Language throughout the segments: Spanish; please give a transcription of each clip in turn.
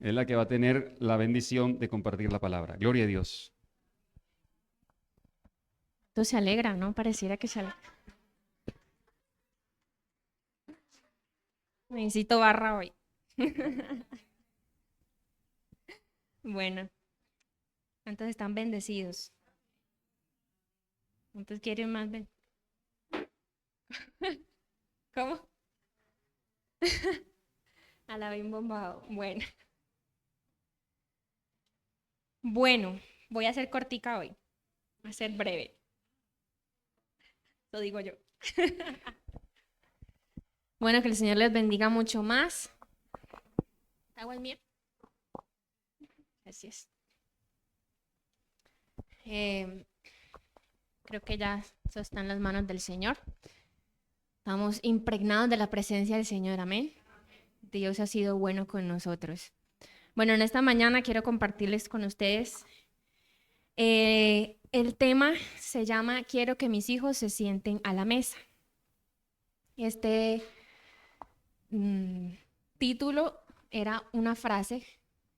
es la que va a tener la bendición de compartir la palabra. Gloria a Dios. Esto se alegra, ¿no? Pareciera que se alegra. Necesito barra hoy. Bueno, entonces están bendecidos. Entonces quieren más ben. ¿Cómo? A la bien bombado. Bueno. Bueno, voy a ser cortica hoy. Voy a ser breve. Lo digo yo. Bueno, que el Señor les bendiga mucho más. ¿Agua es mía? Así es. Creo que ya eso está en las manos del Señor. Estamos impregnados de la presencia del Señor. Amén. Dios ha sido bueno con nosotros. Bueno, en esta mañana quiero compartirles con ustedes. El tema se llama Quiero que mis hijos se sienten a la mesa. Este título era una frase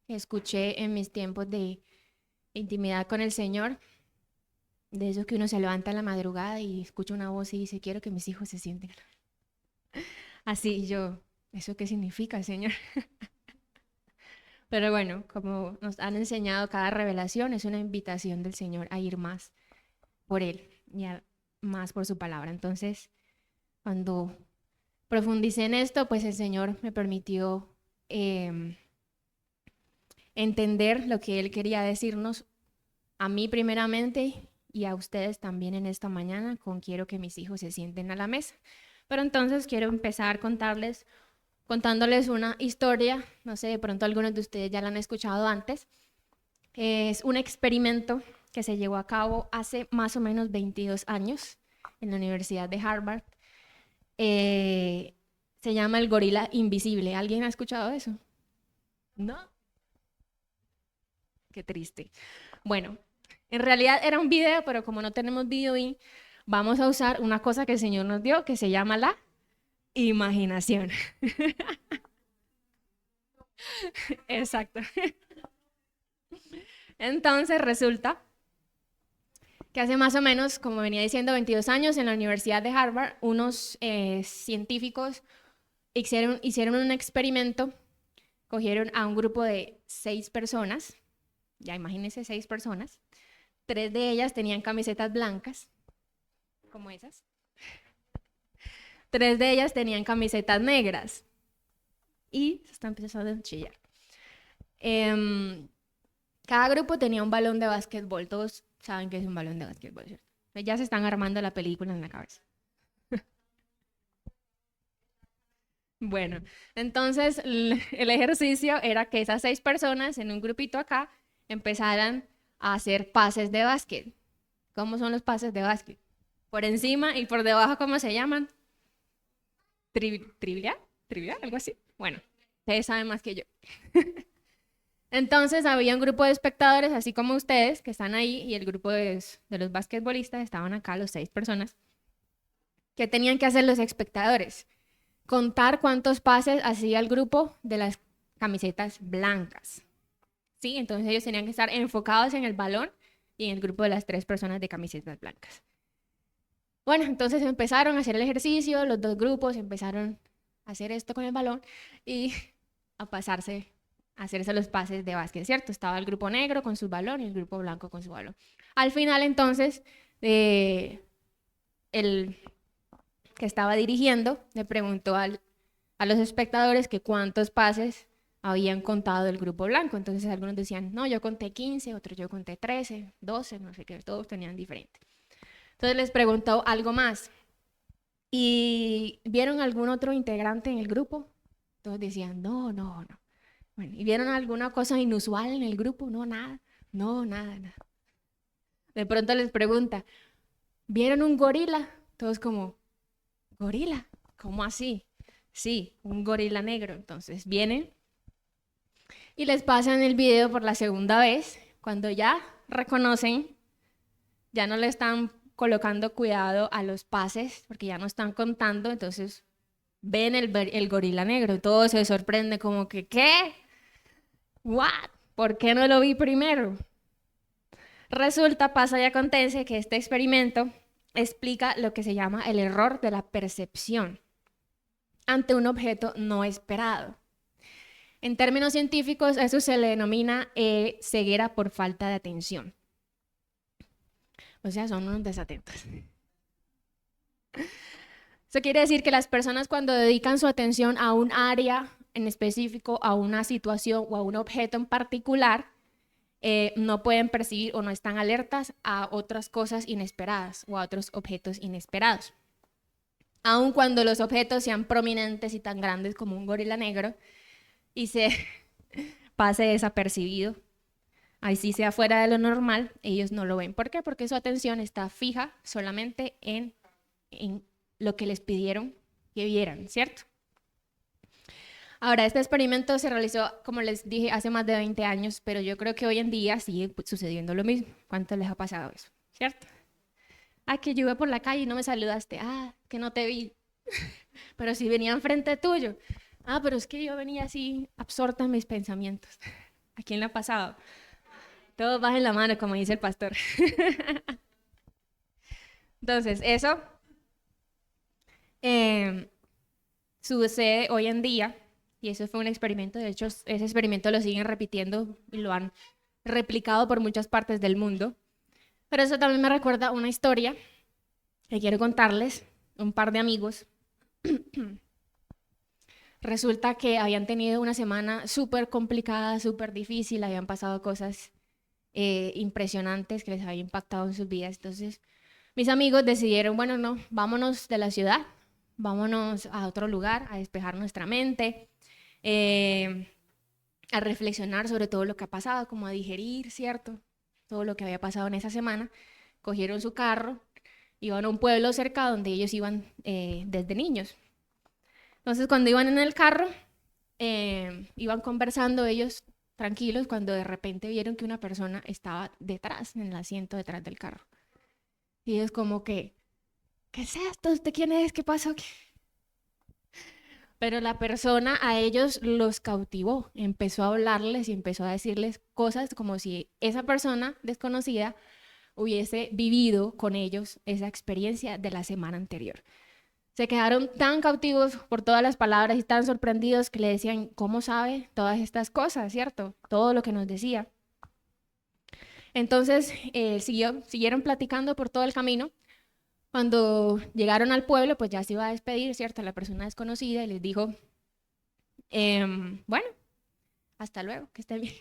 que escuché en mis tiempos de intimidad con el Señor, de eso que uno se levanta en la madrugada y escucha una voz y dice, quiero que mis hijos se sienten a la mesa. Así yo, ¿eso qué significa, Señor? Pero bueno, como nos han enseñado, cada revelación es una invitación del Señor a ir más por Él y más por su palabra. Entonces, cuando profundicé en esto, pues el Señor me permitió entender lo que Él quería decirnos a mí primeramente y a ustedes también en esta mañana con quiero que mis hijos se sienten a la mesa. Pero entonces quiero empezar contándoles una historia, no sé, de pronto algunos de ustedes ya la han escuchado antes. Es un experimento que se llevó a cabo hace más o menos 22 años en la Universidad de Harvard. Se llama el gorila invisible. ¿Alguien ha escuchado eso? ¿No? Qué triste. Bueno, en realidad era un video, pero como no tenemos video, vamos a usar una cosa que el Señor nos dio que se llama la imaginación. Exacto. Entonces resulta que hace más o menos, como venía diciendo, 22 años en la Universidad de Harvard, unos científicos hicieron un experimento, cogieron a un grupo de 6 personas, ya imagínense 6 personas, 3 de ellas tenían camisetas blancas, como esas, 3 de ellas tenían camisetas negras y se está empezando a chillar. Cada grupo tenía un balón de básquetbol, todos saben que es un balón de básquetbol, ¿cierto? Ya se están armando la película en la cabeza. Bueno, entonces el ejercicio era que esas 6 personas en un grupito acá empezaran a hacer pases de básquet. ¿Cómo son los pases de básquet? Por encima y por debajo, ¿cómo se llaman? ¿Trivia? ¿Trivia? ¿Algo así? Bueno, ustedes saben más que yo. Entonces había un grupo de espectadores, así como ustedes, que están ahí, y el grupo de los basquetbolistas, estaban acá, los 6 personas. ¿Qué tenían que hacer los espectadores? Contar cuántos pases hacía el grupo de las camisetas blancas. ¿Sí? Entonces ellos tenían que estar enfocados en el balón y en el grupo de las 3 personas de camisetas blancas. Bueno, entonces empezaron a hacer el ejercicio, los 2 grupos empezaron a hacer esto con el balón y a pasarse, a hacerse los pases de básquet, ¿cierto? Estaba el grupo negro con su balón y el grupo blanco con su balón. Al final, entonces, el que estaba dirigiendo le preguntó a los espectadores que cuántos pases habían contado el grupo blanco. Entonces algunos decían, no, yo conté 15, otros yo conté 13, 12, no sé qué, todos tenían diferente. Entonces les preguntó algo más. ¿Y vieron algún otro integrante en el grupo? Todos decían, no, no, no. Bueno, ¿y vieron alguna cosa inusual en el grupo? No, nada. No, nada, nada. De pronto les pregunta, ¿vieron un gorila? Todos como, ¿gorila? ¿Cómo así? Sí, un gorila negro. Entonces vienen y les pasan el video por la segunda vez. Cuando ya reconocen, ya no le están colocando cuidado a los pases, porque ya no están contando, entonces ven el gorila negro, todo se sorprende como que, ¿qué? ¿What? ¿Por qué no lo vi primero? Resulta, pasa y acontece que este experimento explica lo que se llama el error de la percepción ante un objeto no esperado. En términos científicos, eso se le denomina ceguera por falta de atención. O sea, son unos desatentos. Eso quiere decir que las personas cuando dedican su atención a un área en específico, a una situación o a un objeto en particular, no pueden percibir o no están alertas a otras cosas inesperadas o a otros objetos inesperados. Aun cuando los objetos sean prominentes y tan grandes como un gorila negro y se pase desapercibido, así sea fuera de lo normal, ellos no lo ven. ¿Por qué? Porque su atención está fija solamente en lo que les pidieron que vieran, ¿cierto? Ahora, este experimento se realizó, como les dije, hace más de 20 años, pero yo creo que hoy en día sigue sucediendo lo mismo. ¿Cuánto les ha pasado eso? ¿Cierto? Ah, que yo iba por la calle y no me saludaste. Ah, que no te vi. Pero si venía enfrente tuyo. Ah, pero es que yo venía así absorta en mis pensamientos. ¿A quién le ha pasado? Todos bajen la mano, como dice el pastor. Entonces, eso sucede hoy en día. Y eso fue un experimento, de hecho, ese experimento lo siguen repitiendo y lo han replicado por muchas partes del mundo. Pero eso también me recuerda una historia que quiero contarles. Un par de amigos. Resulta que habían tenido una semana súper complicada, súper difícil, habían pasado cosas impresionantes que les habían impactado en sus vidas. Entonces, mis amigos decidieron, bueno, no, vámonos de la ciudad, vámonos a otro lugar, a despejar nuestra mente. A reflexionar sobre todo lo que ha pasado, como a digerir, ¿cierto? Todo lo que había pasado en esa semana. Cogieron su carro, iban a un pueblo cerca donde ellos iban desde niños. Entonces, cuando iban en el carro, iban conversando ellos tranquilos, cuando de repente vieron que una persona estaba detrás, en el asiento detrás del carro. Y ellos como que, ¿qué es esto? ¿Usted quién es? ¿Qué pasó? Pero la persona a ellos los cautivó, empezó a hablarles y empezó a decirles cosas como si esa persona desconocida hubiese vivido con ellos esa experiencia de la semana anterior. Se quedaron tan cautivos por todas las palabras y tan sorprendidos que le decían, ¿cómo sabe todas estas cosas, cierto? Todo lo que nos decía. Entonces siguieron platicando por todo el camino. Cuando llegaron al pueblo, pues ya se iba a despedir, ¿cierto? La persona desconocida y les dijo, bueno, hasta luego, que esté bien.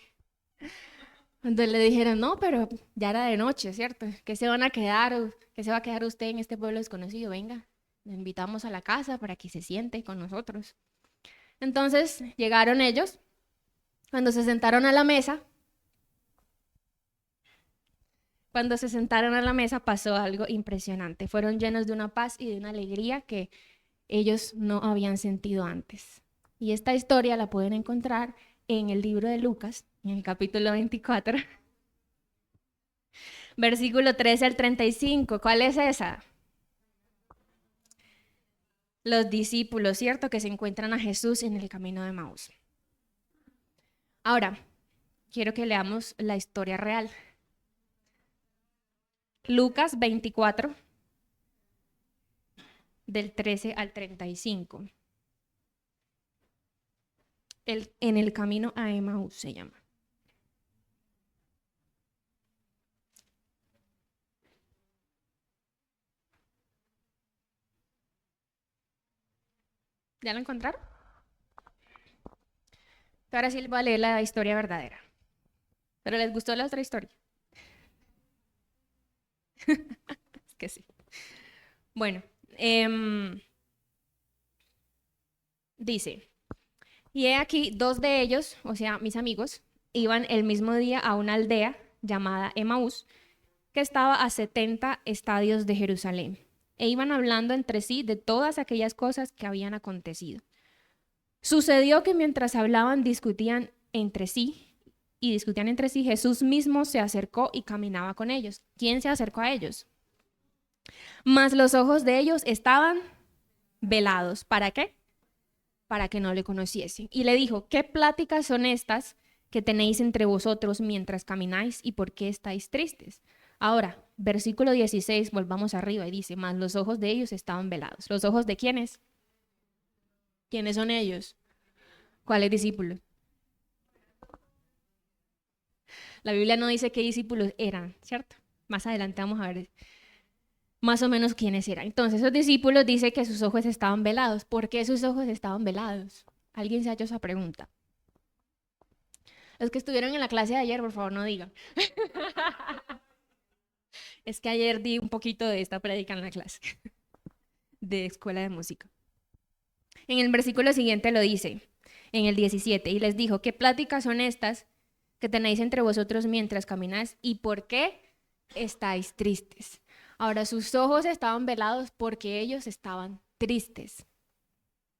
Cuando le dijeron, no, pero ya era de noche, ¿cierto? ¿Qué se van a quedar? ¿Qué se va a quedar usted en este pueblo desconocido? Venga, le invitamos a la casa para que se siente con nosotros. Entonces llegaron ellos. Cuando se sentaron a la mesa, pasó algo impresionante. Fueron llenos de una paz y de una alegría que ellos no habían sentido antes. Y esta historia la pueden encontrar en el libro de Lucas, en el capítulo 24, versículo 13 al 35. ¿Cuál es esa? Los discípulos, ¿cierto? Que se encuentran a Jesús en el camino de Emaús. Ahora, quiero que leamos la historia real. Lucas 24, del 13 al 35. En el camino a Emaús se llama. ¿Ya lo encontraron? Ahora sí voy a leer la historia verdadera. ¿Pero les gustó la otra historia? Es que sí. Bueno, dice, y he aquí, dos de ellos, o sea, mis amigos, iban el mismo día a una aldea llamada Emaús, que estaba a 70 estadios de Jerusalén, e iban hablando entre sí de todas aquellas cosas que habían acontecido. Sucedió que mientras hablaban, discutían entre sí, Jesús mismo se acercó y caminaba con ellos. ¿Quién se acercó a ellos? Mas los ojos de ellos estaban velados. ¿Para qué? Para que no le conociesen. Y le dijo, ¿qué pláticas son estas que tenéis entre vosotros mientras camináis y por qué estáis tristes? Ahora, versículo 16, volvamos arriba y dice, mas los ojos de ellos estaban velados. ¿Los ojos de quiénes? ¿Quiénes son ellos? ¿Cuáles discípulos? La Biblia no dice qué discípulos eran, ¿cierto? Más adelante vamos a ver más o menos quiénes eran. Entonces, esos discípulos dice que sus ojos estaban velados. ¿Por qué sus ojos estaban velados? ¿Alguien se ha hecho esa pregunta? Los que estuvieron en la clase de ayer, por favor, no digan. Es que ayer di un poquito de esta prédica en la clase de escuela de música. En el versículo siguiente lo dice, en el 17, y les dijo, ¿qué pláticas son estas que tenéis entre vosotros mientras camináis y por qué estáis tristes? Ahora, sus ojos estaban velados porque ellos estaban tristes.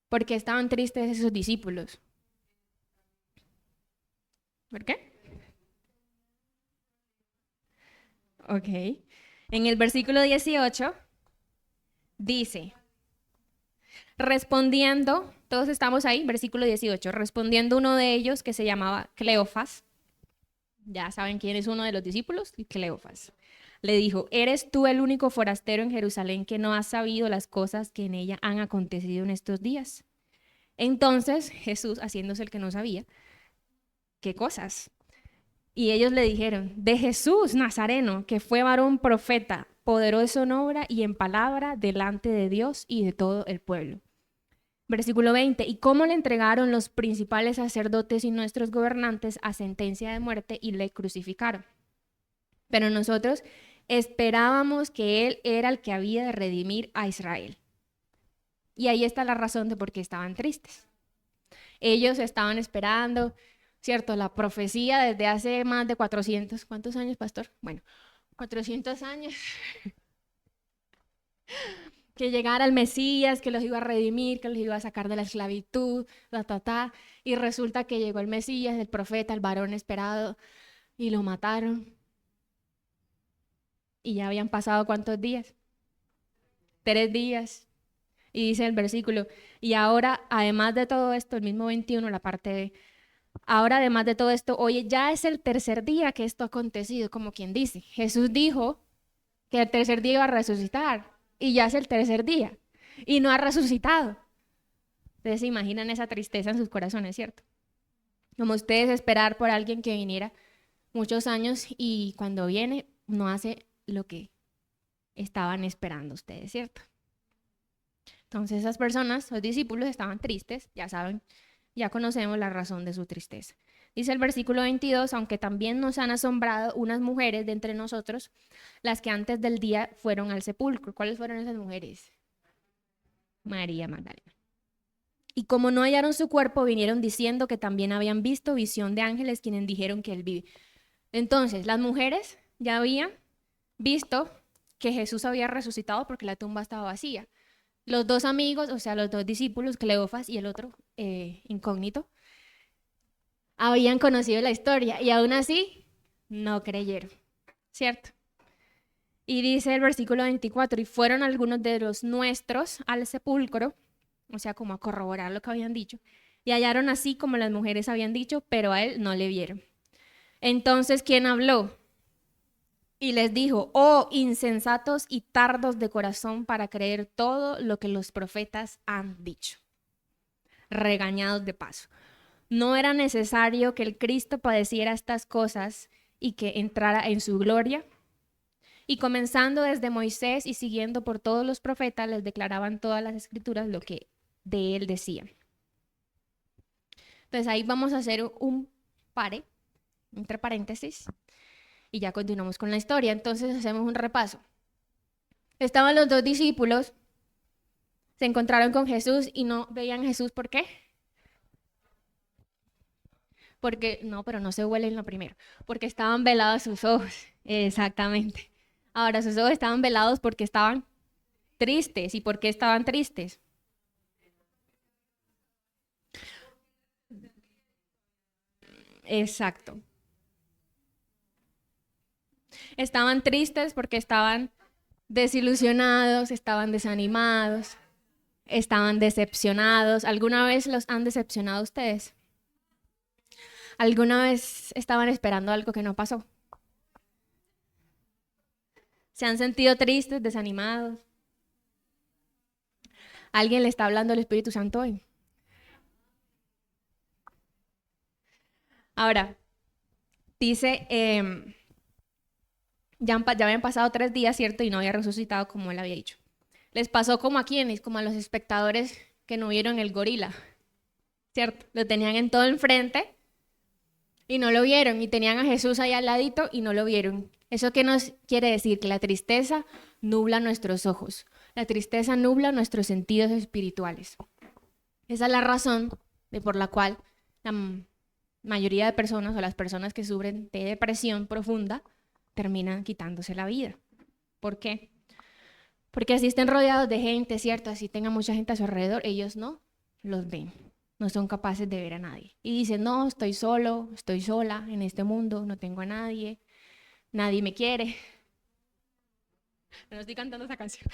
¿Por qué estaban tristes esos discípulos? ¿Por qué? Ok. En el versículo 18 dice, respondiendo, todos estamos ahí, versículo 18, respondiendo uno de ellos que se llamaba Cleofas, ya saben quién es uno de los discípulos, Cleofas, le dijo, ¿eres tú el único forastero en Jerusalén que no has sabido las cosas que en ella han acontecido en estos días? Entonces Jesús, haciéndose el que no sabía, ¿qué cosas? Y ellos le dijeron, de Jesús Nazareno, que fue varón profeta, poderoso en obra y en palabra delante de Dios y de todo el pueblo. Versículo 20, ¿y cómo le entregaron los principales sacerdotes y nuestros gobernantes a sentencia de muerte y le crucificaron? Pero nosotros esperábamos que él era el que había de redimir a Israel. Y ahí está la razón de por qué estaban tristes. Ellos estaban esperando, ¿cierto? La profecía desde hace más de 400, ¿cuántos años, pastor? Bueno, 400 años. Que llegara el Mesías, que los iba a redimir, que los iba a sacar de la esclavitud, y resulta que llegó el Mesías, el profeta, el varón esperado, y lo mataron. Y ya habían pasado ¿cuántos días? 3 días. Y dice el versículo, y ahora, además de todo esto, el mismo 21, la parte B, ahora además de todo esto, oye, ya es el tercer día que esto ha acontecido, como quien dice. Jesús dijo que el tercer día iba a resucitar, y ya es el tercer día, y no ha resucitado. Ustedes se imaginan esa tristeza en sus corazones, ¿cierto? Como ustedes esperar por alguien que viniera muchos años y cuando viene no hace lo que estaban esperando ustedes, ¿cierto? Entonces esas personas, los discípulos, estaban tristes, ya saben, ya conocemos la razón de su tristeza. Dice el versículo 22, aunque también nos han asombrado unas mujeres de entre nosotros, las que antes del día fueron al sepulcro. ¿Cuáles fueron esas mujeres? María Magdalena. Y como no hallaron su cuerpo, vinieron diciendo que también habían visto visión de ángeles quienes dijeron que él vive. Entonces, las mujeres ya habían visto que Jesús había resucitado porque la tumba estaba vacía. Los dos amigos, o sea, los dos discípulos, Cleofas y el otro incógnito, habían conocido la historia y aún así no creyeron, ¿cierto? Y dice el versículo 24, y fueron algunos de los nuestros al sepulcro, o sea, como a corroborar lo que habían dicho, y hallaron así como las mujeres habían dicho, pero a él no le vieron. Entonces, ¿quién habló? Y les dijo, oh insensatos y tardos de corazón para creer todo lo que los profetas han dicho. Regañados de paso. No era necesario que el Cristo padeciera estas cosas y que entrara en su gloria. Y comenzando desde Moisés y siguiendo por todos los profetas, les declaraban todas las escrituras lo que de él decían. Entonces ahí vamos a hacer un pare, entre paréntesis, y ya continuamos con la historia. Entonces hacemos un repaso. Estaban los dos discípulos, se encontraron con Jesús y no veían a Jesús. ¿Por qué? Porque, no, pero no se huelen lo primero. Porque estaban velados sus ojos. Exactamente. Ahora, sus ojos estaban velados porque estaban tristes. ¿Y por qué estaban tristes? Exacto. Estaban tristes porque estaban desilusionados, estaban desanimados, estaban decepcionados. ¿Alguna vez los han decepcionado ustedes? ¿Alguna vez estaban esperando algo que no pasó? ¿Se han sentido tristes, desanimados? ¿Alguien le está hablando al Espíritu Santo hoy? Ahora, dice, ya habían pasado 3 días, ¿cierto? Y no había resucitado como él había dicho. Les pasó como a quienes, como a los espectadores que no vieron el gorila, ¿cierto? Lo tenían en todo enfrente y no lo vieron. Y tenían a Jesús ahí al ladito y no lo vieron. ¿Eso qué nos quiere decir? Que la tristeza nubla nuestros ojos. La tristeza nubla nuestros sentidos espirituales. Esa es la razón por la cual la mayoría de personas o las personas que sufren de depresión profunda terminan quitándose la vida. ¿Por qué? Porque así estén rodeados de gente, ¿cierto? Así tengan mucha gente a su alrededor, ellos no los ven, no son capaces de ver a nadie. Y dicen, no, estoy solo, estoy sola en este mundo, no tengo a nadie, nadie me quiere. No estoy cantando esa canción.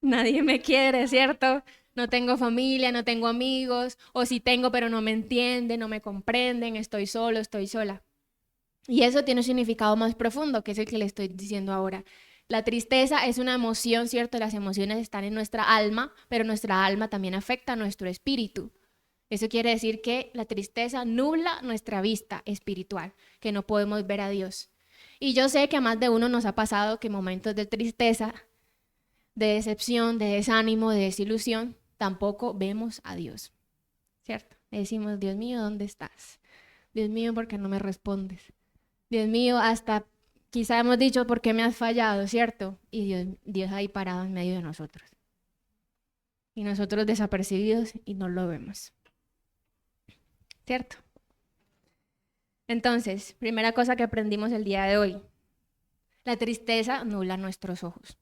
Nadie me quiere, ¿cierto? No tengo familia, no tengo amigos, o si tengo pero no me entienden, no me comprenden, estoy solo, estoy sola. Y eso tiene un significado más profundo, que es el que le estoy diciendo ahora. La tristeza es una emoción, ¿cierto? Las emociones están en nuestra alma, pero nuestra alma también afecta a nuestro espíritu. Eso quiere decir que la tristeza nubla nuestra vista espiritual, que no podemos ver a Dios. Y yo sé que a más de uno nos ha pasado que en momentos de tristeza, de decepción, de desánimo, de desilusión, tampoco vemos a Dios, ¿cierto? Le decimos, Dios mío, ¿dónde estás? Dios mío, ¿por qué no me respondes? Dios mío, hasta quizá hemos dicho, ¿por qué me has fallado? ¿Cierto? Y Dios ahí parado en medio de nosotros. Y nosotros desapercibidos y no lo vemos. ¿Cierto? Entonces, primera cosa que aprendimos el día de hoy. La tristeza nubla nuestros ojos.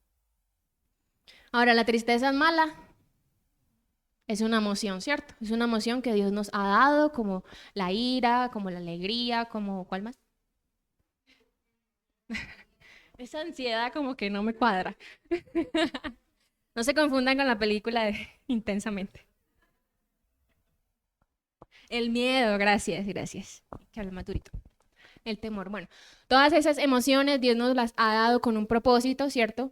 Ahora, la tristeza es mala. Es una emoción, ¿cierto? Es una emoción que Dios nos ha dado, como la ira, como la alegría, como ¿cuál más? Esa ansiedad como que no me cuadra. No se confundan con la película de Intensamente. El miedo, gracias, gracias. Que habla Maturito. El temor, bueno, todas esas emociones Dios nos las ha dado con un propósito, ¿cierto?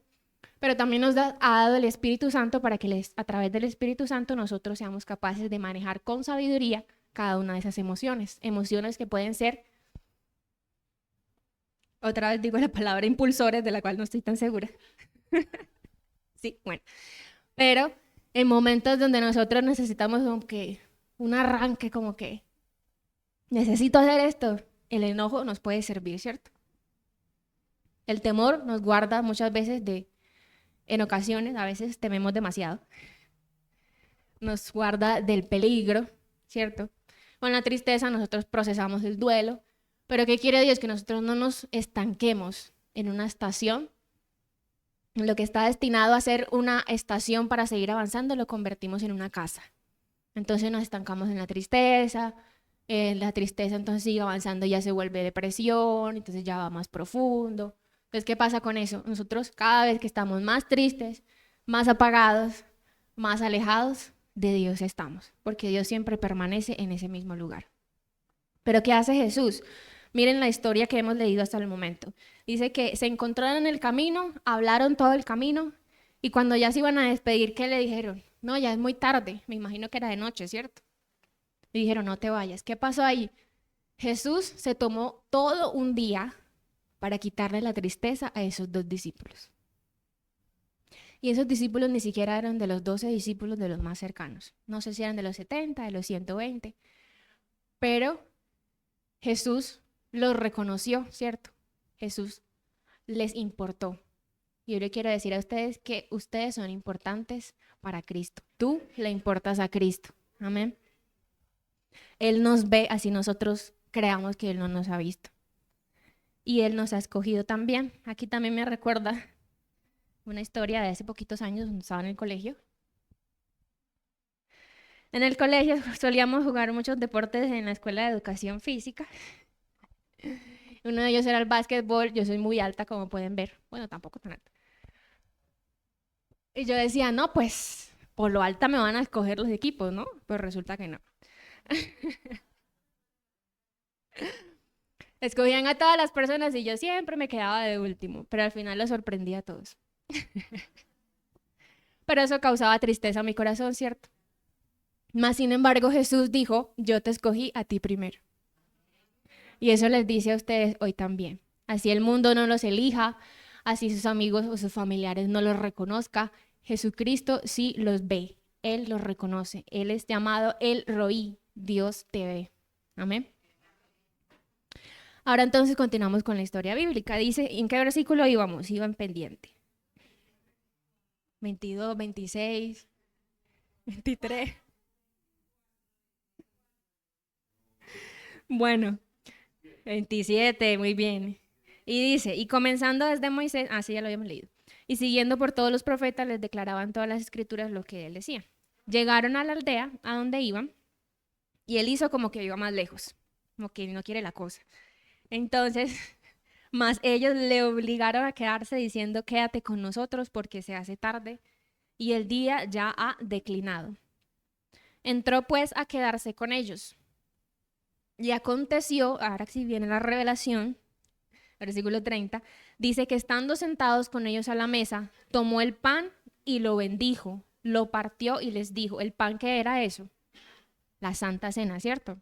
Pero también ha dado el Espíritu Santo para que a través del Espíritu Santo nosotros seamos capaces de manejar con sabiduría cada una de esas emociones. Emociones que pueden ser, otra vez digo la palabra impulsores, de la cual no estoy tan segura. Sí, bueno. Pero en momentos donde nosotros necesitamos como que un arranque, como que necesito hacer esto, el enojo nos puede servir, ¿cierto? El temor nos guarda muchas veces en ocasiones, a veces tememos demasiado, nos guarda del peligro, ¿cierto? Con la tristeza nosotros procesamos el duelo, pero ¿qué quiere Dios? Que nosotros no nos estanquemos en una estación. Lo que está destinado a ser una estación para seguir avanzando lo convertimos en una casa. Entonces nos estancamos en la tristeza entonces sigue avanzando, ya se vuelve depresión, entonces ya va más profundo. Entonces, ¿qué pasa con eso? Nosotros cada vez que estamos más tristes, más apagados, más alejados de Dios estamos, porque Dios siempre permanece en ese mismo lugar. Pero ¿qué hace Jesús? Miren la historia que hemos leído hasta el momento. Dice que se encontraron en el camino, hablaron todo el camino, y cuando ya se iban a despedir, ¿qué le dijeron? No, ya es muy tarde, me imagino que era de noche, ¿cierto? Le dijeron, no te vayas. ¿Qué pasó ahí? Jesús se tomó todo un día para quitarle la tristeza a esos 2 discípulos. Y esos discípulos ni siquiera eran de los 12 discípulos de los más cercanos. No sé si eran de los 70, de los 120. Pero Jesús los reconoció, ¿cierto? Jesús les importó. Y yo le quiero decir a ustedes que ustedes son importantes para Cristo. Tú le importas a Cristo. Amén. Él nos ve así nosotros creamos que Él no nos ha visto. Y Él nos ha escogido también. Aquí también me recuerda una historia de hace poquitos años cuando estaba en el colegio. En el colegio solíamos jugar muchos deportes en la escuela de educación física. Uno de ellos era el básquetbol. Yo soy muy alta, como pueden ver. Bueno, tampoco tan alta. Y yo decía, no, pues por lo alta me van a escoger los equipos, ¿no? Pues resulta que no. Escogían a todas las personas y yo siempre me quedaba de último, pero al final los sorprendía a todos. Pero eso causaba tristeza a mi corazón, ¿cierto? Mas, sin embargo, Jesús dijo, yo te escogí a ti primero. Y eso les dice a ustedes hoy también. Así el mundo no los elija, así sus amigos o sus familiares no los reconozca, Jesucristo sí los ve, Él los reconoce. Él es llamado El Roí, Dios te ve. Amén. Ahora entonces continuamos con la historia bíblica. Dice, ¿en qué versículo íbamos? Iban pendiente. 22, 26, 23. Bueno, 27, muy bien. Y dice, y comenzando desde Moisés, sí, ya lo habíamos leído, y siguiendo por todos los profetas, les declaraban todas las escrituras lo que él decía. Llegaron a la aldea a donde iban, y él hizo como que iba más lejos, como que no quiere la cosa. Entonces, más ellos le obligaron a quedarse diciendo, quédate con nosotros porque se hace tarde, y el día ya ha declinado. Entró pues a quedarse con ellos. Y aconteció, ahora sí viene la revelación, versículo 30, dice que estando sentados con ellos a la mesa, tomó el pan y lo bendijo, lo partió y les dijo, ¿el pan qué era eso? La Santa Cena, ¿cierto?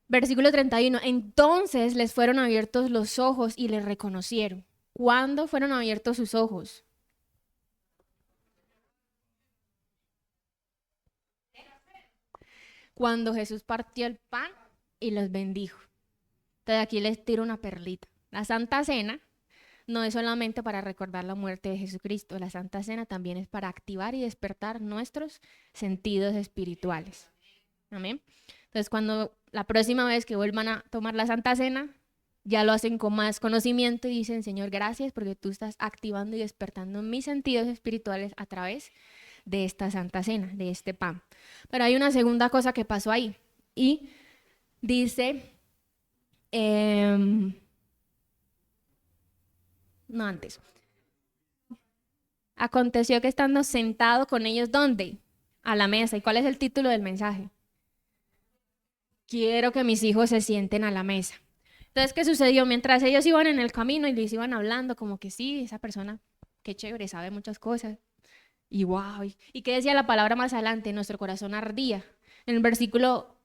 Versículo 31, entonces les fueron abiertos los ojos y les reconocieron. ¿Cuándo fueron abiertos sus ojos? Cuando Jesús partió el pan y los bendijo. Entonces aquí les tiro una perlita. La Santa Cena no es solamente para recordar la muerte de Jesucristo, la Santa Cena también es para activar y despertar nuestros sentidos espirituales. Amén. Entonces, cuando la próxima vez que vuelvan a tomar la Santa Cena, ya lo hacen con más conocimiento y dicen, Señor, gracias porque tú estás activando y despertando mis sentidos espirituales a través de esta Santa Cena, de este pan. Pero hay una segunda cosa que pasó ahí y dice... no antes. Aconteció que estando sentado con ellos, ¿dónde? A la mesa. ¿Y cuál es el título del mensaje? Quiero que mis hijos se sienten a la mesa. Entonces, ¿qué sucedió? Mientras ellos iban en el camino y les iban hablando, como que sí, esa persona, qué chévere, sabe muchas cosas. Y wow. ¿Y qué decía la palabra más adelante? Nuestro corazón ardía. En el versículo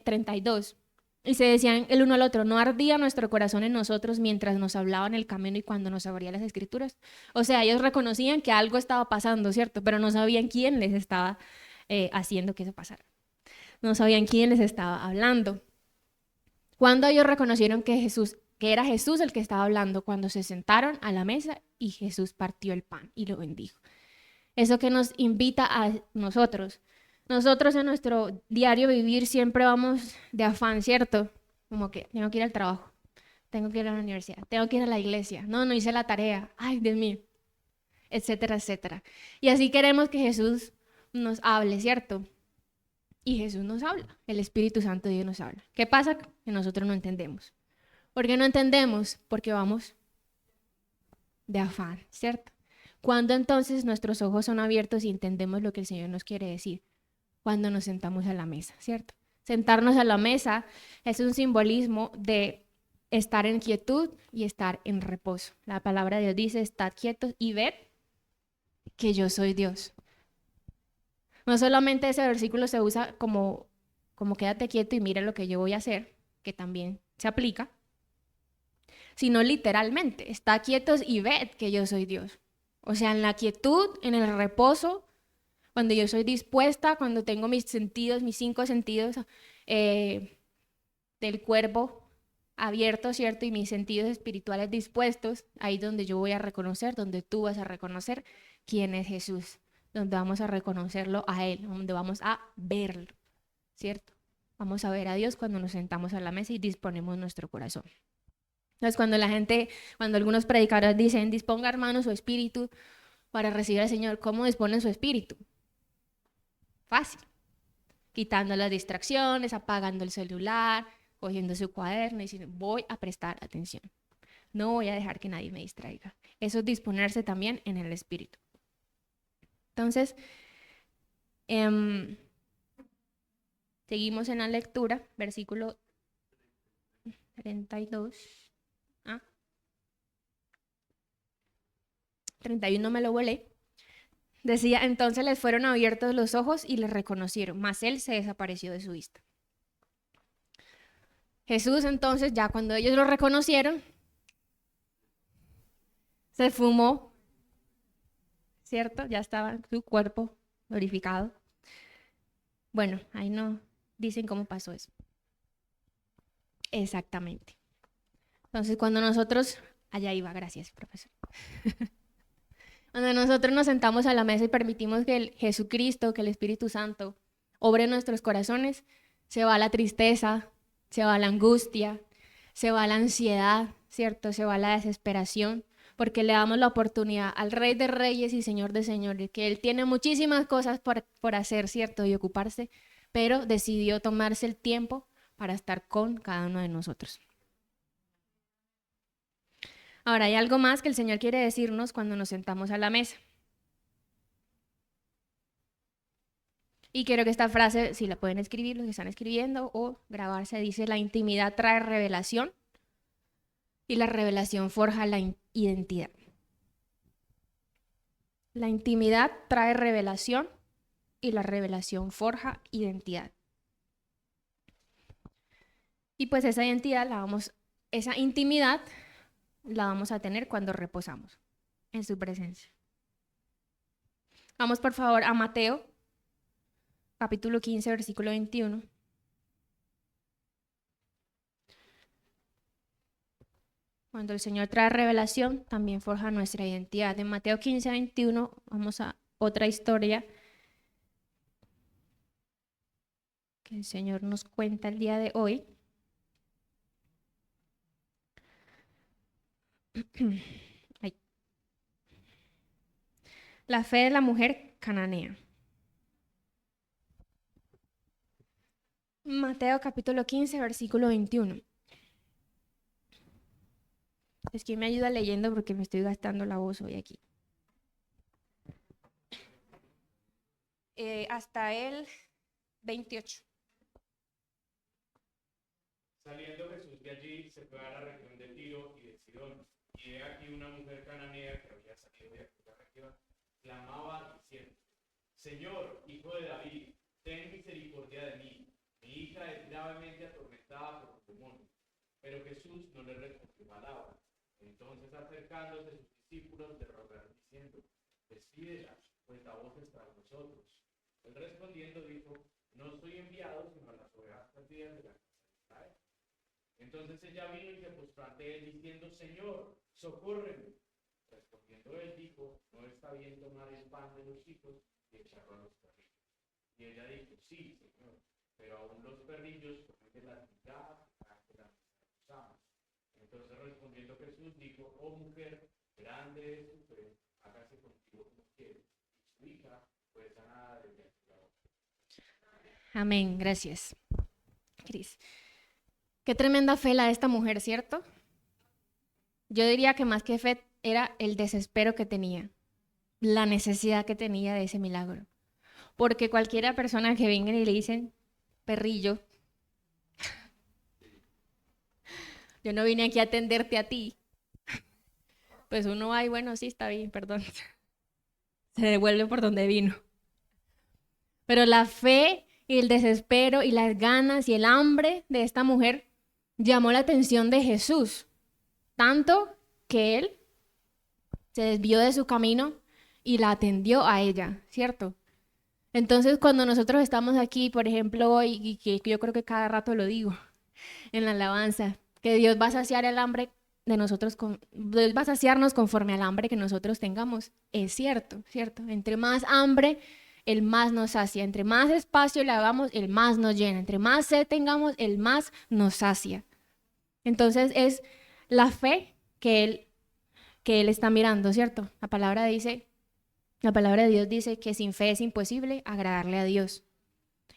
32. Y se decían el uno al otro, ¿no ardía nuestro corazón en nosotros mientras nos hablaban el camino y cuando nos abría las escrituras? O sea, ellos reconocían que algo estaba pasando, ¿cierto? Pero no sabían quién les estaba haciendo que eso pasara. No sabían quién les estaba hablando. Cuando ellos reconocieron que era Jesús el que estaba hablando, cuando se sentaron a la mesa y Jesús partió el pan y lo bendijo. Eso que nos invita a nosotros. Nosotros en nuestro diario vivir siempre vamos de afán, ¿cierto? Como que tengo que ir al trabajo, tengo que ir a la universidad, tengo que ir a la iglesia, no hice la tarea, ay, Dios mío, etcétera, etcétera. Y así queremos que Jesús nos hable, ¿cierto? Y Jesús nos habla, el Espíritu Santo de Dios nos habla. ¿Qué pasa? Que nosotros no entendemos. ¿Por qué no entendemos? Porque vamos de afán, ¿cierto? ¿Cuándo entonces nuestros ojos son abiertos y entendemos lo que el Señor nos quiere decir? Cuando nos sentamos a la mesa, ¿cierto? Sentarnos a la mesa es un simbolismo de estar en quietud y estar en reposo. La palabra de Dios dice, estad quietos y ved que yo soy Dios. No solamente ese versículo se usa como quédate quieto y mira lo que yo voy a hacer, que también se aplica, sino literalmente, estad quietos y ved que yo soy Dios. O sea, en la quietud, en el reposo, cuando yo soy dispuesta, cuando tengo mis sentidos, mis 5 sentidos del cuerpo abiertos, ¿cierto? Y mis sentidos espirituales dispuestos, ahí donde yo voy a reconocer, donde tú vas a reconocer quién es Jesús, donde vamos a reconocerlo a Él, donde vamos a verlo, ¿cierto? Vamos a ver a Dios cuando nos sentamos a la mesa y disponemos nuestro corazón. Entonces, cuando algunos predicadores dicen, disponga hermano su espíritu para recibir al Señor, ¿cómo disponen su espíritu? Fácil. Quitando las distracciones, apagando el celular, cogiendo su cuaderno y diciendo, voy a prestar atención. No voy a dejar que nadie me distraiga. Eso es disponerse también en el espíritu. Entonces, seguimos en la lectura, versículo 32. 31 me lo volé. Decía, entonces les fueron abiertos los ojos y les reconocieron, mas él se desapareció de su vista. Jesús entonces, ya cuando ellos lo reconocieron, se fumó, ¿cierto? Ya estaba su cuerpo glorificado. Bueno, ahí no dicen cómo pasó eso. Exactamente. Entonces, cuando nosotros, allá iba, gracias, profesor. Cuando nosotros nos sentamos a la mesa y permitimos que el Jesucristo, que el Espíritu Santo obre en nuestros corazones, se va la tristeza, se va la angustia, se va la ansiedad, ¿cierto? Se va la desesperación, porque le damos la oportunidad al Rey de Reyes y Señor de Señores, que Él tiene muchísimas cosas por hacer, ¿cierto? Y ocuparse, pero decidió tomarse el tiempo para estar con cada uno de nosotros. Ahora, hay algo más que el Señor quiere decirnos cuando nos sentamos a la mesa. Y quiero que esta frase, si la pueden escribir los que están escribiendo o grabarse, dice, la intimidad trae revelación y la revelación forja la identidad. La intimidad trae revelación y la revelación forja identidad. Y pues esa identidad esa intimidad la vamos a tener cuando reposamos en su presencia. Vamos por favor a Mateo, capítulo 15, versículo 21. Cuando el Señor trae revelación, también forja nuestra identidad. En Mateo 15, 21, vamos a otra historia que el Señor nos cuenta el día de hoy. Ay. La fe de la mujer cananea. Mateo capítulo 15, versículo 21. Es que me ayuda leyendo porque me estoy gastando la voz hoy aquí. Hasta el 28. Saliendo Jesús de allí, se fue a la región de Tiro y de Sidón. Y he aquí una mujer cananea que había salido de aquella región, clamaba diciendo: Señor, hijo de David, ten misericordia de mí. Mi hija es gravemente atormentada por un demonio. Pero Jesús no le respondió palabra. Entonces, acercándose sus discípulos, le rogaron diciendo: Despídela, pues la voz está en nosotros. Él respondiendo dijo: No soy enviado sino a las ovejas perdidas de la casa de Israel. Entonces ella vino y se postró ante él diciendo: Señor, socórreme. Respondiendo él dijo: No está bien tomar el pan de los hijos y echarlo a los perrillos. Y ella dijo: Sí, Señor, pero aún los perrillos comen de las migajas de la mesa de sus amos. Entonces respondiendo Jesús dijo: Oh mujer, grande es tu fe, hágase contigo como quieres. Y su hija fue sanada desde aquella hora. Amén, gracias, Cris. Qué tremenda fe la de esta mujer, ¿cierto? Yo diría que más que fe era el desespero que tenía, la necesidad que tenía de ese milagro. Porque cualquiera persona que venga y le dicen, perrillo, yo no vine aquí a atenderte a ti. Pues uno va y bueno, sí, está bien, perdón. Se devuelve por donde vino. Pero la fe y el desespero y las ganas y el hambre de esta mujer llamó la atención de Jesús, tanto que él se desvió de su camino y la atendió a ella, ¿cierto? Entonces, cuando nosotros estamos aquí, por ejemplo, hoy, y que yo creo que cada rato lo digo en la alabanza, que Dios va a saciar el hambre de nosotros, Dios va a saciarnos conforme al hambre que nosotros tengamos, es cierto, ¿cierto? Entre más hambre, el más nos sacia. Entre más espacio le hagamos, el más nos llena. Entre más sed tengamos, el más nos sacia. Entonces es la fe que él está mirando, ¿cierto? La palabra de Dios dice que sin fe es imposible agradarle a Dios.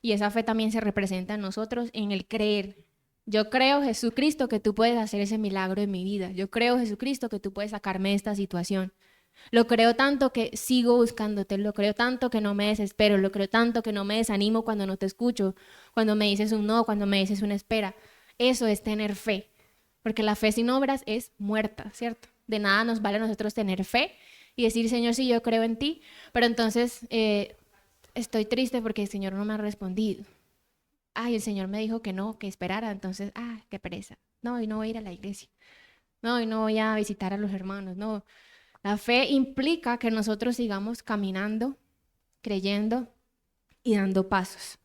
Y esa fe también se representa en nosotros en el creer. Yo creo, Jesucristo, que tú puedes hacer ese milagro en mi vida. Yo creo, Jesucristo, que tú puedes sacarme de esta situación. Lo creo tanto que sigo buscándote, lo creo tanto que no me desespero, lo creo tanto que no me desanimo cuando no te escucho, cuando me dices un no, cuando me dices una espera. Eso es tener fe, porque la fe sin obras es muerta, ¿cierto? De nada nos vale a nosotros tener fe y decir, Señor, sí, yo creo en ti, pero entonces estoy triste porque el Señor no me ha respondido. Ay, el Señor me dijo que no, que esperara, entonces, qué pereza. No, y no voy a ir a la iglesia. No, y no voy a visitar a los hermanos, no. La fe implica que nosotros sigamos caminando, creyendo y dando pasos.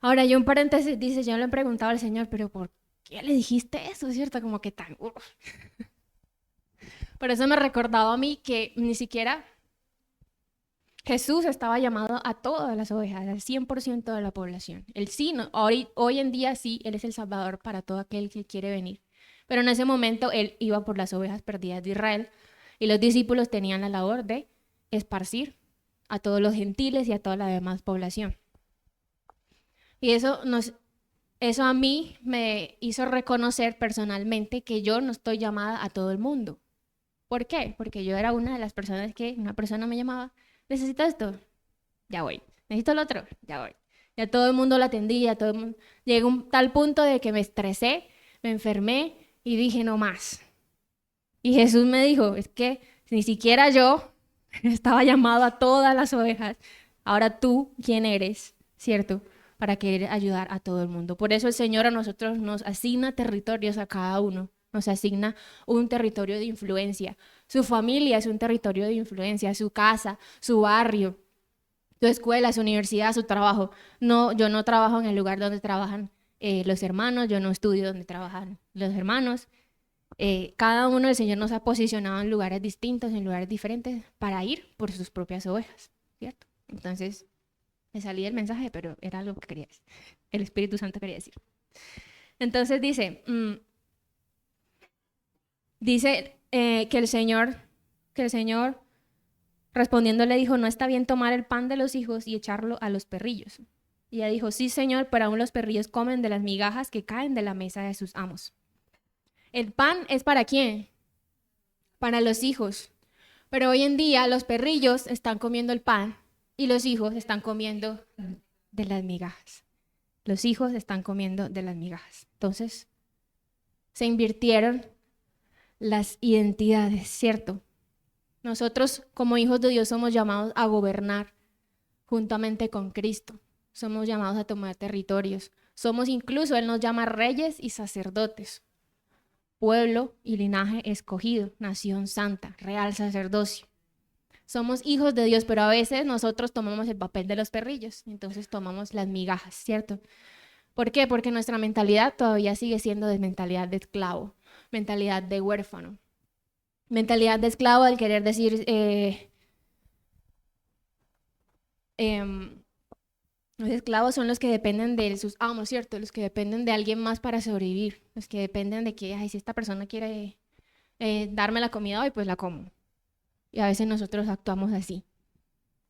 Ahora, yo un paréntesis dice, yo le he preguntado al Señor, pero ¿por qué le dijiste eso? ¿Cierto? Como que tan... Por eso me recordaba a mí que ni siquiera Jesús estaba llamado a todas las ovejas, al 100% de la población. Él sí, no, hoy en día sí, Él es el Salvador para todo aquel que quiere venir. Pero en ese momento Él iba por las ovejas perdidas de Israel y los discípulos tenían la labor de esparcir a todos los gentiles y a toda la demás población. Y eso a mí me hizo reconocer personalmente que yo no estoy llamada a todo el mundo. ¿Por qué? Porque yo era una de las personas que una persona me llamaba, necesito esto, ya voy. Necesito lo otro, ya voy. Ya todo el mundo lo atendía, todo el mundo... Llegó un tal punto de que me estresé, me enfermé y dije no más. Y Jesús me dijo, es que ni siquiera yo estaba llamado a todas las ovejas. Ahora tú, ¿quién eres? ¿Cierto? Para querer ayudar a todo el mundo. Por eso el Señor a nosotros nos asigna territorios a cada uno. Nos asigna un territorio de influencia. Su familia es un territorio de influencia, su casa, su barrio, su escuela, su universidad, su trabajo. No, yo no trabajo en el lugar donde trabajan los hermanos, yo no estudio donde trabajan los hermanos. Cada uno del Señor nos ha posicionado en lugares distintos, en lugares diferentes, para ir por sus propias ovejas, ¿cierto? Entonces, me salí del mensaje, pero era lo que quería decir. El Espíritu Santo quería decir. Entonces dice que el Señor respondiendo le dijo, no está bien tomar el pan de los hijos y echarlo a los perrillos. Y ella dijo, sí, Señor, pero aún los perrillos comen de las migajas que caen de la mesa de sus amos. ¿El pan es para quién? Para los hijos. Pero hoy en día los perrillos están comiendo el pan y los hijos están comiendo de las migajas. Los hijos están comiendo de las migajas. Entonces, se invirtieron las identidades, ¿cierto? Nosotros como hijos de Dios somos llamados a gobernar juntamente con Cristo. Somos llamados a tomar territorios. Somos incluso, Él nos llama reyes y sacerdotes. Pueblo y linaje escogido, nación santa, real sacerdocio. Somos hijos de Dios, pero a veces nosotros tomamos el papel de los perrillos. Entonces tomamos las migajas, ¿cierto? ¿Por qué? Porque nuestra mentalidad todavía sigue siendo de mentalidad de esclavo, mentalidad de huérfano. Mentalidad de esclavo al querer decir, los esclavos son los que dependen de sus amos, ¿cierto? Los que dependen de alguien más para sobrevivir. Los que dependen de que, si esta persona quiere darme la comida hoy, pues la como. Y a veces nosotros actuamos así.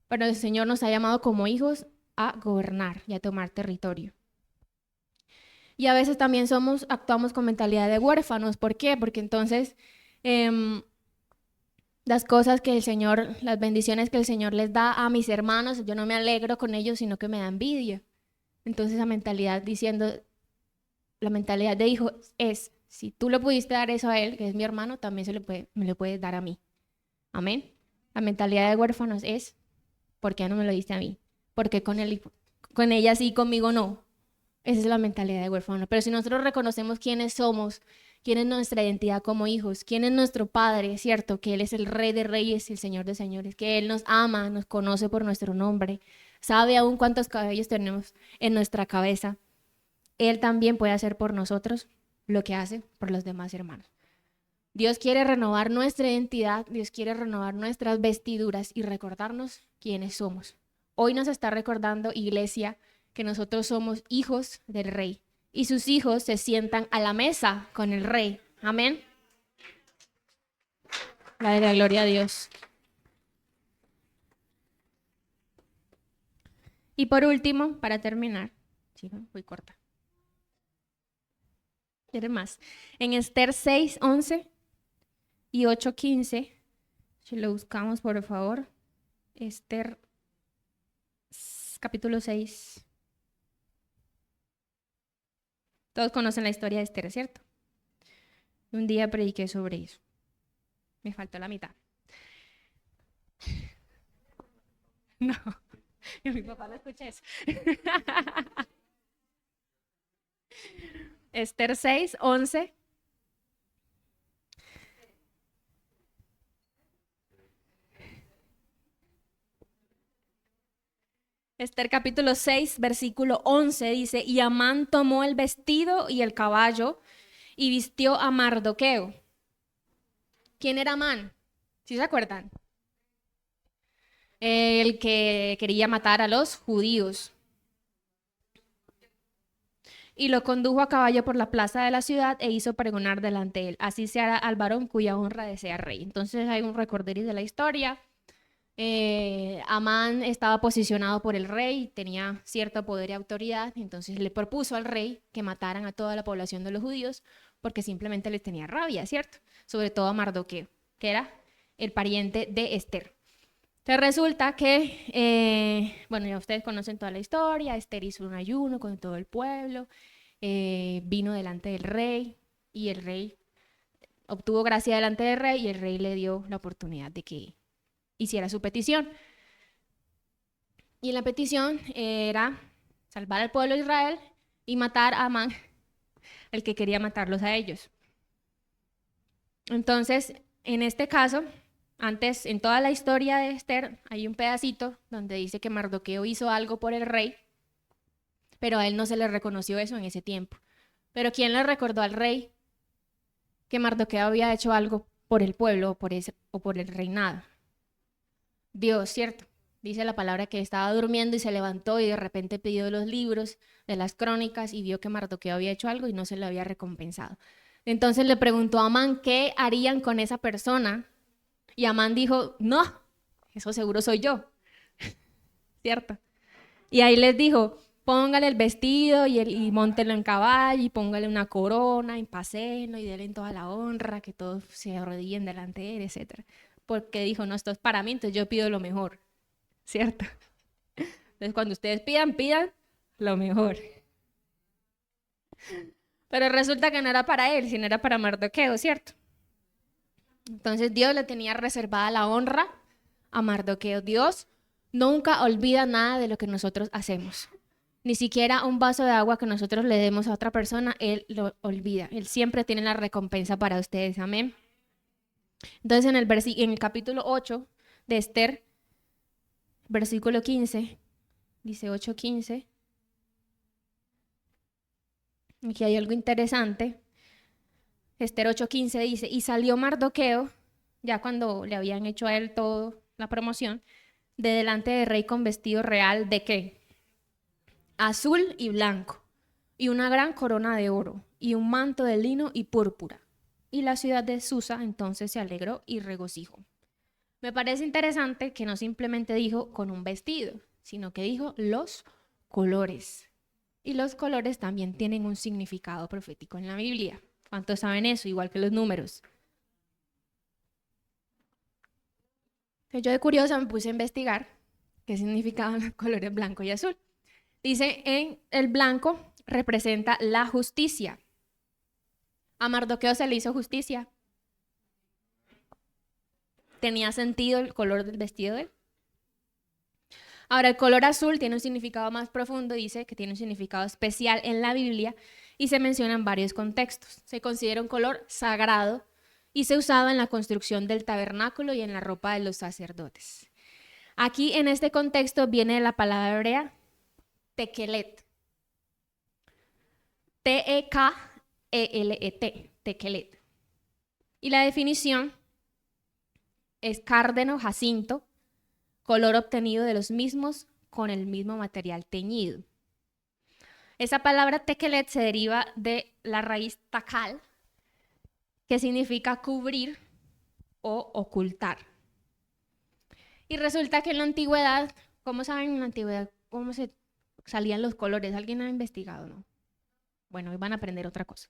Pero el Señor nos ha llamado como hijos a gobernar y a tomar territorio. Y a veces también actuamos con mentalidad de huérfanos. ¿Por qué? Porque entonces las cosas que el Señor, las bendiciones que el Señor les da a mis hermanos, yo no me alegro con ellos, sino que me da envidia. Entonces la mentalidad de hijo es, si tú le pudiste dar eso a él, que es mi hermano, también me lo puedes dar a mí. Amén. La mentalidad de huérfanos es, ¿por qué no me lo diste a mí? ¿Por qué con ella sí, conmigo no? Esa es la mentalidad de huérfano. Pero si nosotros reconocemos quiénes somos, quién es nuestra identidad como hijos, quién es nuestro Padre, ¿cierto? Que Él es el Rey de Reyes y el Señor de Señores, que Él nos ama, nos conoce por nuestro nombre, sabe aún cuántos cabellos tenemos en nuestra cabeza. Él también puede hacer por nosotros lo que hace por los demás hermanos. Dios quiere renovar nuestra identidad, Dios quiere renovar nuestras vestiduras y recordarnos quiénes somos. Hoy nos está recordando, iglesia, que nosotros somos hijos del Rey y sus hijos se sientan a la mesa con el Rey. Amén. La gloria a Dios. Y por último, para terminar, sí, voy corta. ¿Quieres más? En Esther 6:11 y 8:15, Si lo buscamos, por favor. Esther, capítulo 6. Todos conocen la historia de Esther, ¿cierto? Un día prediqué sobre eso. Me faltó la mitad. No, mi papá no escucha eso. Esther 6, 11. Esther capítulo 6, versículo 11 dice, y Amán tomó el vestido y el caballo y vistió a Mardoqueo. ¿Quién era Amán? ¿Sí se acuerdan? El que quería matar a los judíos. Y lo condujo a caballo por la plaza de la ciudad e hizo pregonar delante de él. Así se hará al varón cuya honra desea rey. Entonces hay un recorderis de la historia. Amán estaba posicionado por el rey, tenía cierto poder y autoridad, entonces le propuso al rey que mataran a toda la población de los judíos porque simplemente les tenía rabia, ¿cierto? Sobre todo a Mardoqueo, que era el pariente de Esther. Entonces resulta que, bueno, ya ustedes conocen toda la historia, Esther hizo un ayuno con todo el pueblo, vino delante del rey y el rey obtuvo gracia delante del rey y el rey le dio la oportunidad de que hiciera su petición. Y la petición era salvar al pueblo de Israel y matar a Amán, el que quería matarlos a ellos. Entonces, en este caso, antes, en toda la historia de Esther, hay un pedacito donde dice que Mardoqueo hizo algo por el rey, pero a él no se le reconoció eso en ese tiempo. Pero ¿quién le recordó al rey que Mardoqueo había hecho algo por el pueblo o por el reinado? Dios, ¿cierto? Dice la palabra que estaba durmiendo y se levantó y de repente pidió los libros de las crónicas y vio que Mardoqueo había hecho algo y no se le había recompensado. Entonces le preguntó a Amán qué harían con esa persona y Amán dijo, no, eso seguro soy yo, ¿cierto? Y ahí les dijo, póngale el vestido y móntelo en caballo y póngale una corona y paséenlo y denle toda la honra, que todos se arrodillen delante de él, etc. Porque dijo, no, esto es para mí, entonces yo pido lo mejor, ¿cierto? Entonces cuando ustedes pidan lo mejor. Pero resulta que no era para él, sino era para Mardoqueo, ¿cierto? Entonces Dios le tenía reservada la honra a Mardoqueo. Dios nunca olvida nada de lo que nosotros hacemos. Ni siquiera un vaso de agua que nosotros le demos a otra persona, Él lo olvida. Él siempre tiene la recompensa para ustedes. Amén. Entonces en el capítulo 8 de Esther, versículo 15, dice 8:15. Aquí hay algo interesante. Esther 8:15 dice, y salió Mardoqueo, ya cuando le habían hecho a él toda la promoción, de delante del rey con vestido real de ¿qué? Azul y blanco, y una gran corona de oro, y un manto de lino y púrpura. Y la ciudad de Susa entonces se alegró y regocijó. Me parece interesante que no simplemente dijo con un vestido, sino que dijo los colores. Y los colores también tienen un significado profético en la Biblia. ¿Cuántos saben eso? Igual que los números. Entonces yo de curiosa me puse a investigar qué significaban los colores blanco y azul. Dice, en el blanco representa la justicia. A Mardoqueo se le hizo justicia. ¿Tenía sentido el color del vestido de él? Ahora, el color azul tiene un significado más profundo, dice que tiene un significado especial en la Biblia y se menciona en varios contextos. Se considera un color sagrado y se usaba en la construcción del tabernáculo y en la ropa de los sacerdotes. Aquí, en este contexto, viene la palabra hebrea tekelet. T-E-K-E-L-E-T, tekelet. Y la definición es cárdeno, jacinto, color obtenido de los mismos con el mismo material teñido. Esa palabra tekelet se deriva de la raíz takal, que significa cubrir o ocultar. Y resulta que en la antigüedad, ¿cómo saben en la antigüedad cómo se salían los colores? ¿Alguien ha investigado, no? Bueno, hoy van a aprender otra cosa.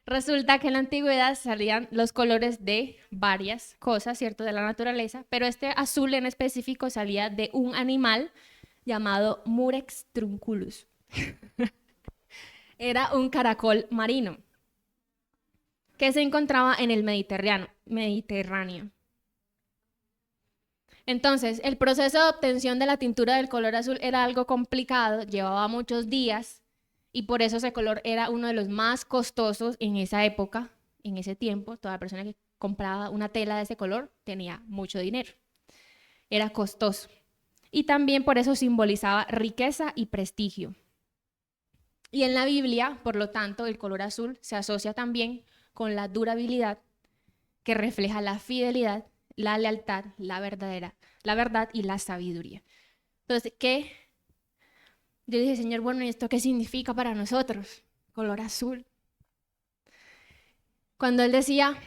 Resulta que en la antigüedad salían los colores de varias cosas, ¿cierto? De la naturaleza, pero este azul en específico salía de un animal llamado Murex trunculus. Era un caracol marino que se encontraba en el Mediterráneo. Entonces, el proceso de obtención de la tintura del color azul era algo complicado, llevaba muchos días y por eso ese color era uno de los más costosos en esa época, en ese tiempo. Toda persona que compraba una tela de ese color tenía mucho dinero. Era costoso. Y también por eso simbolizaba riqueza y prestigio. Y en la Biblia, por lo tanto, el color azul se asocia también con la durabilidad, que refleja la fidelidad, la lealtad, la verdad y la sabiduría. Entonces, yo dije, Señor, bueno, ¿y esto qué significa para nosotros? Color azul. Cuando Él decía,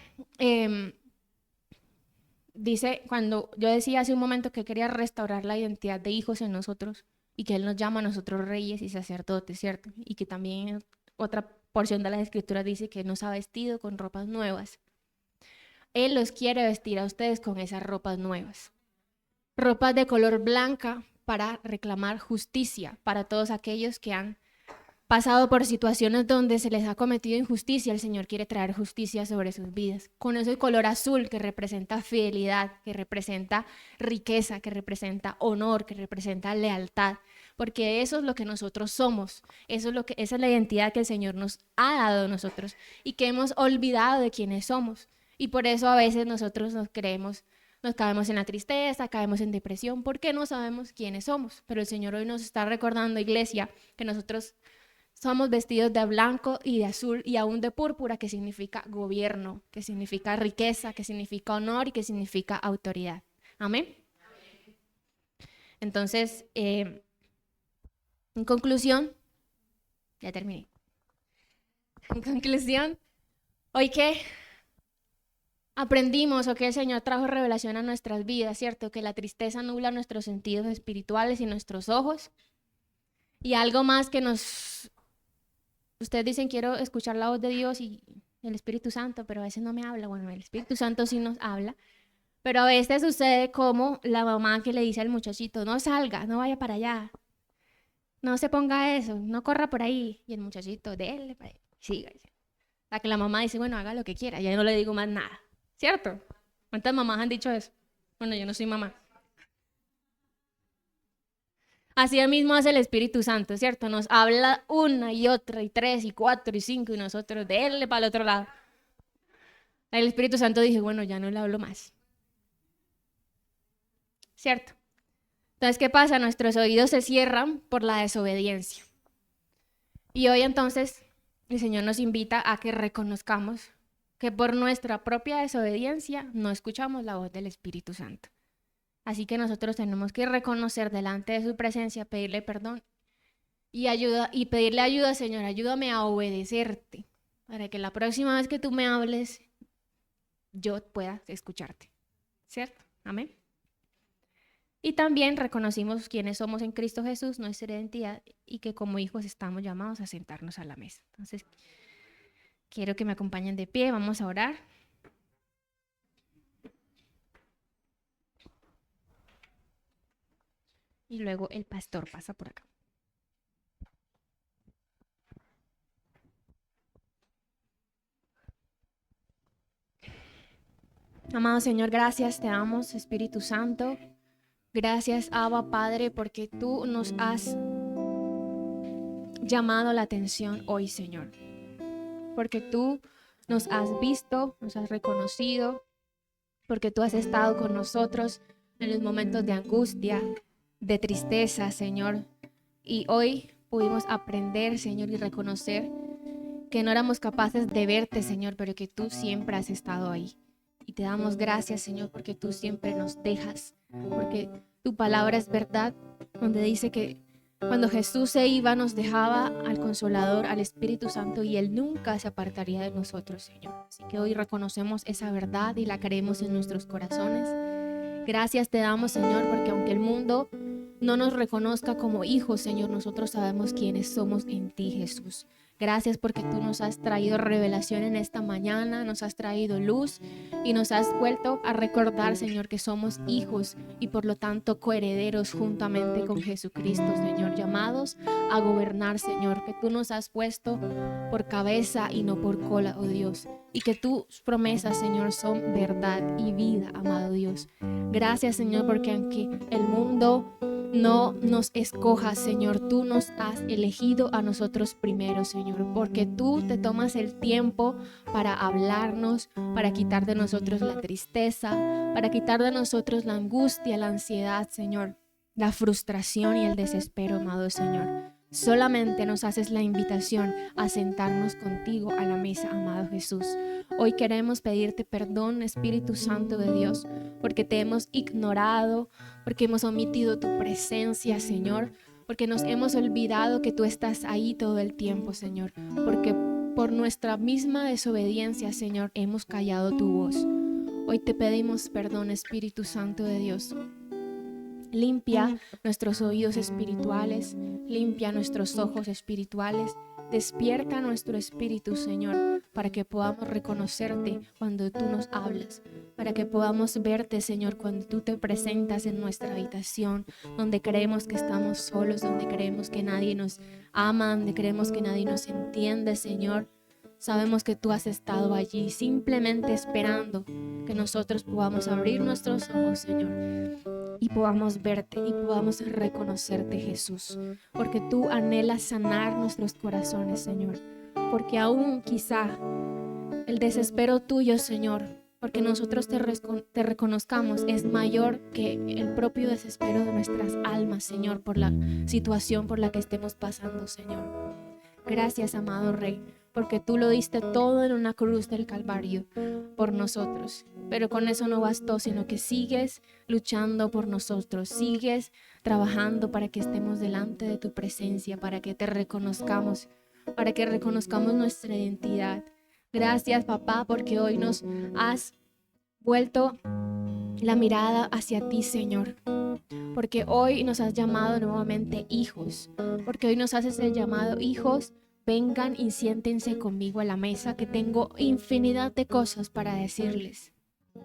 cuando yo decía hace un momento que quería restaurar la identidad de hijos en nosotros y que Él nos llama a nosotros reyes y sacerdotes, ¿cierto? Y que también otra porción de las Escrituras dice que nos ha vestido con ropas nuevas. Él los quiere vestir a ustedes con esas ropas nuevas. Ropas de color blanca para reclamar justicia para todos aquellos que han pasado por situaciones donde se les ha cometido injusticia. El Señor quiere traer justicia sobre sus vidas. Con ese color azul que representa fidelidad, que representa riqueza, que representa honor, que representa lealtad. Porque eso es lo que nosotros somos. Esa es la identidad que el Señor nos ha dado a nosotros y que hemos olvidado de quiénes somos. Y por eso a veces nosotros nos caemos en la tristeza, caemos en depresión, porque no sabemos quiénes somos. Pero el Señor hoy nos está recordando, iglesia, que nosotros somos vestidos de blanco y de azul y aún de púrpura, que significa gobierno, que significa riqueza, que significa honor y que significa autoridad. Amén. Entonces, en conclusión, ya terminé. En conclusión, hoy que aprendimos o que el Señor trajo revelación a nuestras vidas, ¿cierto? Que la tristeza nubla nuestros sentidos espirituales y nuestros ojos. Y algo más que ustedes dicen, quiero escuchar la voz de Dios y el Espíritu Santo, pero a veces no me habla. Bueno, el Espíritu Santo sí nos habla, pero a veces sucede como la mamá que le dice al muchachito, no salga, no vaya para allá, no se ponga eso, no corra por ahí. Y el muchachito, déle, siga. La que la mamá dice, bueno, haga lo que quiera, ya no le digo más nada. ¿Cierto? ¿Cuántas mamás han dicho eso? Bueno, yo no soy mamá. Así mismo hace el Espíritu Santo, ¿cierto? Nos habla una y otra y 3 y 4 y 5 y nosotros déle para el otro lado. El Espíritu Santo dice, bueno, ya no le hablo más. ¿Cierto? Entonces, ¿qué pasa? Nuestros oídos se cierran por la desobediencia. Y hoy entonces el Señor nos invita a que reconozcamos que por nuestra propia desobediencia no escuchamos la voz del Espíritu Santo. Así que nosotros tenemos que reconocer delante de su presencia, pedirle perdón y pedirle ayuda, Señor, ayúdame a obedecerte, para que la próxima vez que tú me hables, yo pueda escucharte. ¿Cierto? Amén. Y también reconocimos quiénes somos en Cristo Jesús, nuestra identidad, y que como hijos estamos llamados a sentarnos a la mesa. Entonces, quiero que me acompañen de pie, vamos a orar. Y luego el pastor pasa por acá. Amado Señor, gracias te damos, Espíritu Santo. Gracias, Abba Padre, porque tú nos has llamado la atención hoy, Señor. Porque tú nos has visto, nos has reconocido, porque tú has estado con nosotros en los momentos de angustia, de tristeza, Señor. Y hoy pudimos aprender, Señor, y reconocer que no éramos capaces de verte, Señor, pero que tú siempre has estado ahí. Y te damos gracias, Señor, porque tú siempre nos dejas, porque tu palabra es verdad, donde dice que cuando Jesús se iba, nos dejaba al Consolador, al Espíritu Santo, y Él nunca se apartaría de nosotros, Señor. Así que hoy reconocemos esa verdad y la creemos en nuestros corazones. Gracias te damos, Señor, porque aunque el mundo no nos reconozca como hijos, Señor, nosotros sabemos quiénes somos en ti, Jesús. Gracias porque tú nos has traído revelación en esta mañana, nos has traído luz y nos has vuelto a recordar, Señor, que somos hijos y por lo tanto coherederos juntamente con Jesucristo, Señor, llamados a gobernar, Señor, que tú nos has puesto por cabeza y no por cola, oh Dios, y que tus promesas, Señor, son verdad y vida, amado Dios. Gracias, Señor, porque aunque el mundo no nos escojas, Señor, tú nos has elegido a nosotros primero, Señor, porque tú te tomas el tiempo para hablarnos, para quitar de nosotros la tristeza, para quitar de nosotros la angustia, la ansiedad, Señor, la frustración y el desespero, amado Señor. Solamente nos haces la invitación a sentarnos contigo a la mesa, amado Jesús. Hoy queremos pedirte perdón, Espíritu Santo de Dios, porque te hemos ignorado, porque hemos omitido tu presencia, Señor, porque nos hemos olvidado que tú estás ahí todo el tiempo, Señor, porque por nuestra misma desobediencia, Señor, hemos callado tu voz. Hoy te pedimos perdón, Espíritu Santo de Dios. Limpia nuestros oídos espirituales, limpia nuestros ojos espirituales, despierta nuestro espíritu, Señor, para que podamos reconocerte cuando tú nos hablas, para que podamos verte, Señor, cuando tú te presentas en nuestra habitación, donde creemos que estamos solos, donde creemos que nadie nos ama, donde creemos que nadie nos entiende, Señor. Sabemos que tú has estado allí simplemente esperando que nosotros podamos abrir nuestros ojos, Señor, y podamos verte y podamos reconocerte, Jesús, porque tú anhelas sanar nuestros corazones, Señor, porque aún quizá el desespero tuyo, Señor, porque nosotros te reconozcamos, es mayor que el propio desespero de nuestras almas, Señor, por la situación por la que estemos pasando, Señor. Gracias, amado Rey, porque tú lo diste todo en una cruz del Calvario por nosotros. Pero con eso no bastó, sino que sigues luchando por nosotros, sigues trabajando para que estemos delante de tu presencia, para que te reconozcamos, para que reconozcamos nuestra identidad. Gracias, papá, porque hoy nos has vuelto la mirada hacia ti, Señor, porque hoy nos has llamado nuevamente hijos, porque hoy nos haces el llamado hijos. Vengan y siéntense conmigo a la mesa, que tengo infinidad de cosas para decirles.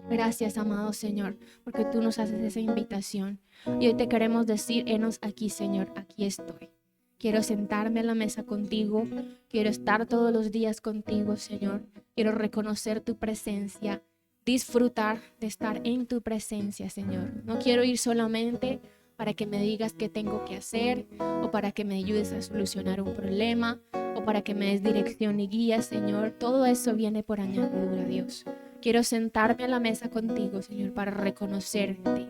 Gracias, amado Señor, porque tú nos haces esa invitación. Y hoy te queremos decir, henos aquí, Señor, aquí estoy. Quiero sentarme a la mesa contigo, quiero estar todos los días contigo, Señor. Quiero reconocer tu presencia, disfrutar de estar en tu presencia, Señor. No quiero ir solamente para que me digas qué tengo que hacer, o para que me ayudes a solucionar un problema, o para que me des dirección y guía, Señor. Todo eso viene por añadidura, Dios. Quiero sentarme a la mesa contigo, Señor, para reconocerte,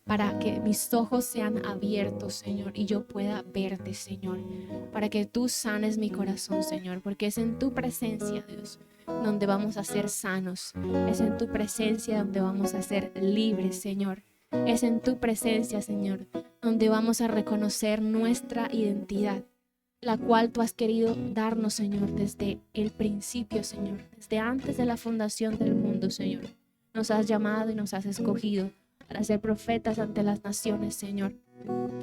para que mis ojos sean abiertos, Señor, y yo pueda verte, Señor, para que tú sanes mi corazón, Señor, porque es en tu presencia, Dios, donde vamos a ser sanos. Es en tu presencia donde vamos a ser libres, Señor. Es en tu presencia, Señor, donde vamos a reconocer nuestra identidad, la cual tú has querido darnos, Señor, desde el principio, Señor, desde antes de la fundación del mundo, Señor. Nos has llamado y nos has escogido para ser profetas ante las naciones, Señor.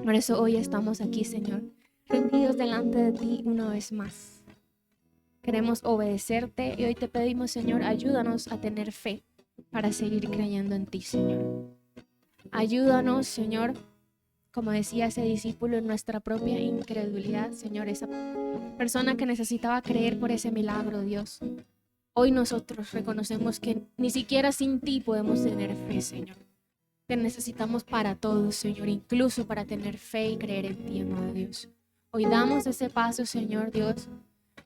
Por eso hoy estamos aquí, Señor, rendidos delante de ti una vez más. Queremos obedecerte y hoy te pedimos, Señor, ayúdanos a tener fe para seguir creyendo en ti, Señor. Ayúdanos, Señor, como decía ese discípulo, en nuestra propia incredulidad, Señor, esa persona que necesitaba creer por ese milagro, Dios. Hoy nosotros reconocemos que ni siquiera sin ti podemos tener fe, Señor. Te necesitamos para todo, Señor, incluso para tener fe y creer en ti, amado Dios. Hoy damos ese paso, Señor Dios,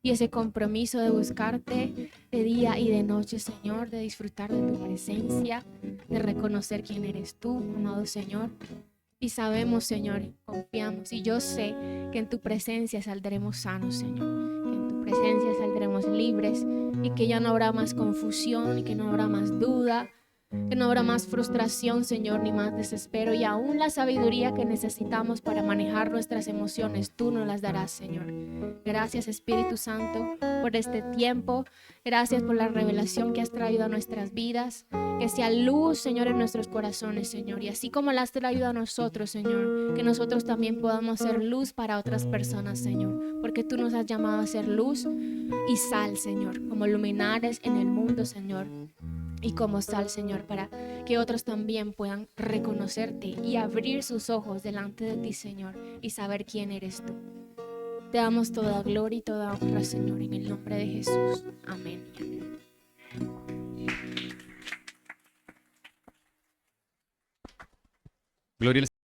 y ese compromiso de buscarte de día y de noche, Señor, de disfrutar de tu presencia, de reconocer quién eres tú, amado Señor. Y sabemos, Señor, confiamos, y yo sé que en tu presencia saldremos sanos, Señor, que en tu presencia saldremos libres y que ya no habrá más confusión y que no habrá más duda, que no habrá más frustración, Señor, ni más desespero, y aún la sabiduría que necesitamos para manejar nuestras emociones, tú nos las darás, Señor. Gracias, Espíritu Santo, por este tiempo. Gracias por la revelación que has traído a nuestras vidas. Que sea luz, Señor, en nuestros corazones, Señor. Y así como la has traído a nosotros, Señor, que nosotros también podamos ser luz para otras personas, Señor. Porque tú nos has llamado a ser luz y sal, Señor, como luminares en el mundo, Señor. Y como sal, Señor, para que otros también puedan reconocerte y abrir sus ojos delante de ti, Señor, y saber quién eres tú. Te damos toda gloria y toda honra, Señor, en el nombre de Jesús. Amén y amén. Gloria al